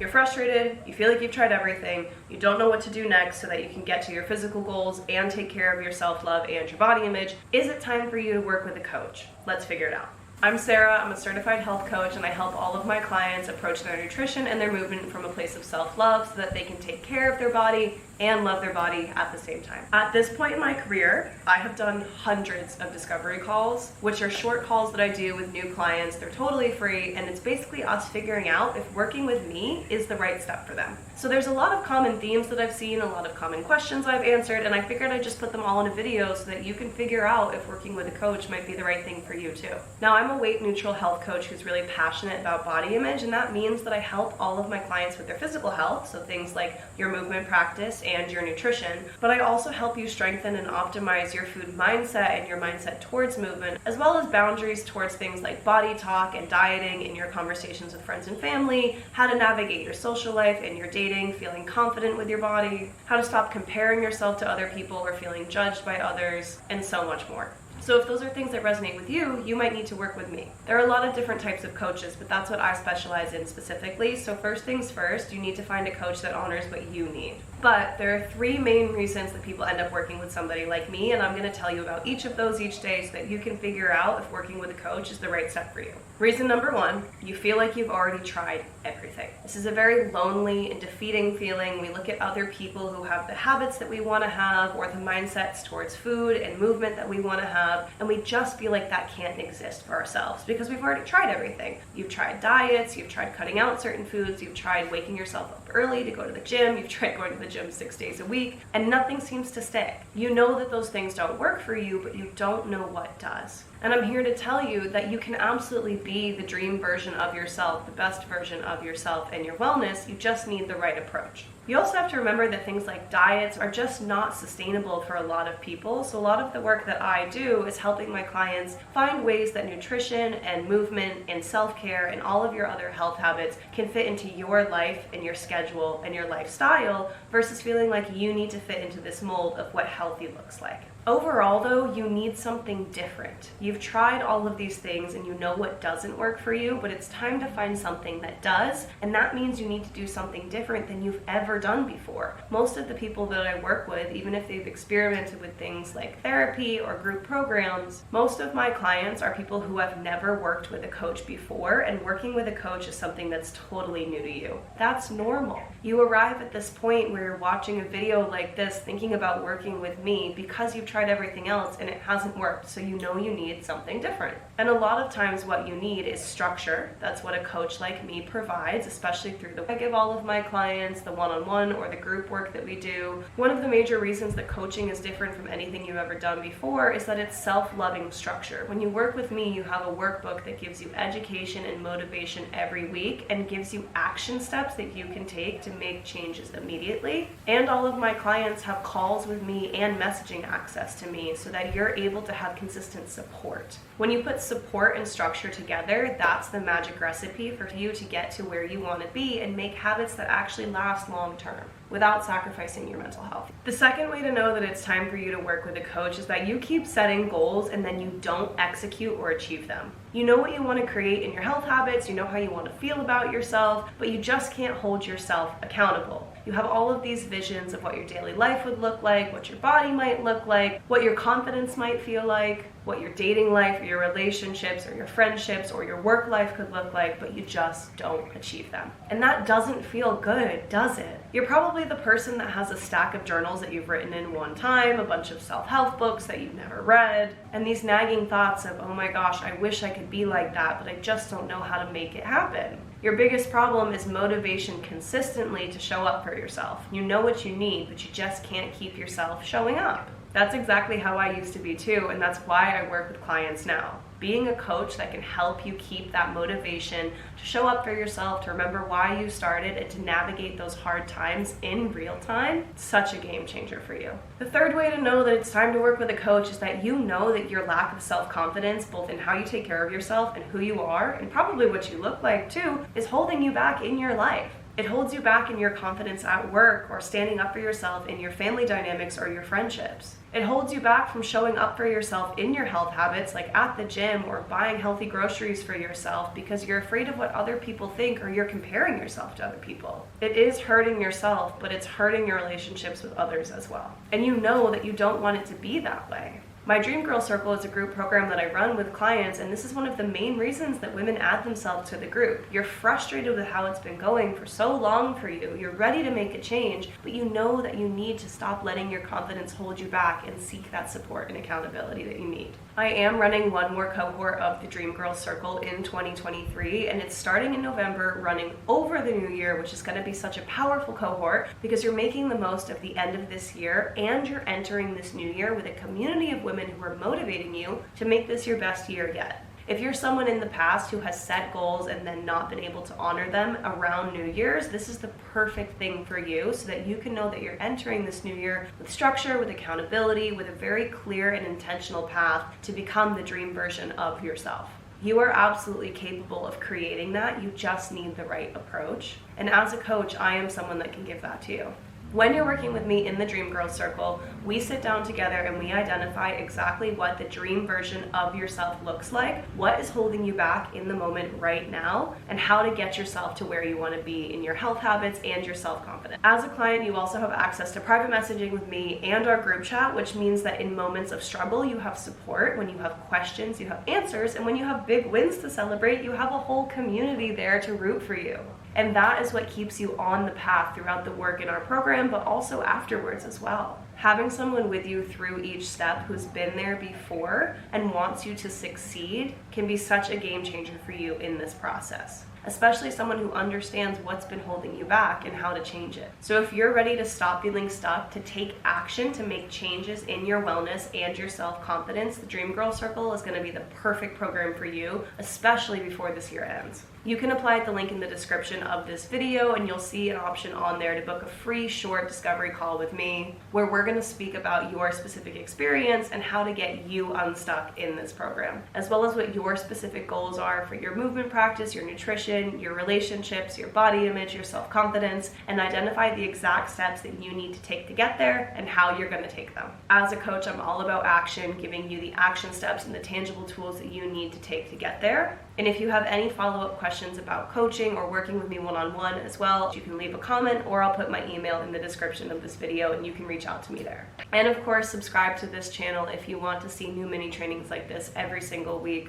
You're frustrated, you feel like you've tried everything, you don't know what to do next so that you can get to your physical goals and take care of your self-love and your body image. Is it time for you to work with a coach? Let's figure it out. I'm Sarah, I'm a certified health coach, and I help all of my clients approach their nutrition and their movement from a place of self-love so that they can take care of their body and love their body at the same time. At this point in my career, I have done hundreds of discovery calls, which are short calls that I do with new clients. They're totally free, and it's basically us figuring out if working with me is the right step for them. So there's a lot of common themes that I've seen, a lot of common questions I've answered, and I figured I'd just put them all in a video so that you can figure out if working with a coach might be the right thing for you too. Now, I'm a weight neutral health coach who's really passionate about body image, and that means that I help all of my clients with their physical health, so things like your movement practice and your nutrition, but I also help you strengthen and optimize your food mindset and your mindset towards movement, as well as boundaries towards things like body talk and dieting in your conversations with friends and family, how to navigate your social life and your dating, feeling confident with your body, how to stop comparing yourself to other people or feeling judged by others, and so much more. So if those are things that resonate with you, you might need to work with me. There are a lot of different types of coaches, but that's what I specialize in specifically. So first things first, you need to find a coach that honors what you need. But there are three main reasons that people end up working with somebody like me, and I'm going to tell you about each of those each day so that you can figure out if working with a coach is the right step for you. Reason number one, you feel like you've already tried everything. This is a very lonely and defeating feeling. We look at other people who have the habits that we want to have or the mindsets towards food and movement that we want to have, and we just feel like that can't exist for ourselves because we've already tried everything. You've tried diets, you've tried cutting out certain foods, you've tried waking yourself up early to go to the gym, you've tried going to the gym 6 days a week, and nothing seems to stick. You know that those things don't work for you, but you don't know what does. And I'm here to tell you that you can absolutely be the dream version of yourself, the best version of yourself and your wellness. You just need the right approach. You also have to remember that things like diets are just not sustainable for a lot of people. So a lot of the work that I do is helping my clients find ways that nutrition and movement and self-care and all of your other health habits can fit into your life and your schedule and your lifestyle versus feeling like you need to fit into this mold of what healthy looks like. Overall, though, you need something different. You've tried all of these things and you know what doesn't work for you, but it's time to find something that does, and that means you need to do something different than you've ever done before. Most of the people that I work with, even if they've experimented with things like therapy or group programs, most of my clients are people who have never worked with a coach before, and working with a coach is something that's totally new to you. That's normal. You arrive at this point where you're watching a video like this thinking about working with me because you've tried everything else and it hasn't worked, so you know you need something different. And a lot of times what you need is structure. That's what a coach like me provides, especially through the I give all of my clients, the one-on-one or the group work that we do. One of the major reasons that coaching is different from anything you've ever done before is that it's self-loving structure. When you work with me, you have a workbook that gives you education and motivation every week and gives you action steps that you can take to make changes immediately. And all of my clients have calls with me and messaging access to me so that you're able to have consistent support. When you put support and structure together, that's the magic recipe for you to get to where you want to be and make habits that actually last long term without sacrificing your mental health. The second way to know that it's time for you to work with a coach is that you keep setting goals and then you don't execute or achieve them. You know what you want to create in your health habits, you know how you want to feel about yourself, but you just can't hold yourself accountable. You have all of these visions of what your daily life would look like, what your body might look like, what your confidence might feel like, what your dating life or your relationships or your friendships or your work life could look like, but you just don't achieve them. And that doesn't feel good, does it? You're probably the person that has a stack of journals that you've written in one time, a bunch of self-help books that you've never read, and these nagging thoughts of, oh my gosh, I wish I could be like that, but I just don't know how to make it happen. Your biggest problem is motivation consistently to show up for yourself. You know what you need, but you just can't keep yourself showing up. That's exactly how I used to be too, and that's why I work with clients now. Being a coach that can help you keep that motivation to show up for yourself, to remember why you started, and to navigate those hard times in real time, such a game changer for you. The third way to know that it's time to work with a coach is that you know that your lack of self-confidence, both in how you take care of yourself and who you are, and probably what you look like too, is holding you back in your life. It holds you back in your confidence at work or standing up for yourself in your family dynamics or your friendships. It holds you back from showing up for yourself in your health habits, like at the gym or buying healthy groceries for yourself, because you're afraid of what other people think or you're comparing yourself to other people. It is hurting yourself, but it's hurting your relationships with others as well. And you know that you don't want it to be that way. My Dream Girl Circle is a group program that I run with clients, and this is one of the main reasons that women add themselves to the group. You're frustrated with how it's been going for so long for you. You're ready to make a change, but you know that you need to stop letting your confidence hold you back and seek that support and accountability that you need. I am running one more cohort of the Dream Girl Circle in 2023, and it's starting in November, running over the new year, which is going to be such a powerful cohort because you're making the most of the end of this year and you're entering this new year with a community of women who are motivating you to make this your best year yet. If you're someone in the past who has set goals and then not been able to honor them around New Year's, this is the perfect thing for you so that you can know that you're entering this new year with structure, with accountability, with a very clear and intentional path to become the dream version of yourself. You are absolutely capable of creating that. You just need the right approach. And as a coach, I am someone that can give that to you. When you're working with me in the Dream Girl Circle, we sit down together and we identify exactly what the dream version of yourself looks like, what is holding you back in the moment right now, and how to get yourself to where you want to be in your health habits and your self-confidence. As a client, you also have access to private messaging with me and our group chat, which means that in moments of struggle, you have support. When you have questions, you have answers. And when you have big wins to celebrate, you have a whole community there to root for you. And that is what keeps you on the path throughout the work in our program, but also afterwards as well. Having someone with you through each step who's been there before and wants you to succeed can be such a game changer for you in this process, especially someone who understands what's been holding you back and how to change it. So if you're ready to stop feeling stuck, to take action, to make changes in your wellness and your self-confidence, the Dream Girl Circle is going to be the perfect program for you, especially before this year ends. You can apply at the link in the description of this video, and you'll see an option on there to book a free short discovery call with me where we're going to speak about your specific experience and how to get you unstuck in this program, as well as what your specific goals are for your movement practice, your nutrition, your relationships, your body image, your self-confidence, and identify the exact steps that you need to take to get there and how you're going to take them. As a coach, I'm all about action, giving you the action steps and the tangible tools that you need to take to get there. And if you have any follow-up questions about coaching or working with me one-on-one as well, you can leave a comment or I'll put my email in the description of this video and you can reach out to me there. And of course, subscribe to this channel if you want to see new mini trainings like this every single week.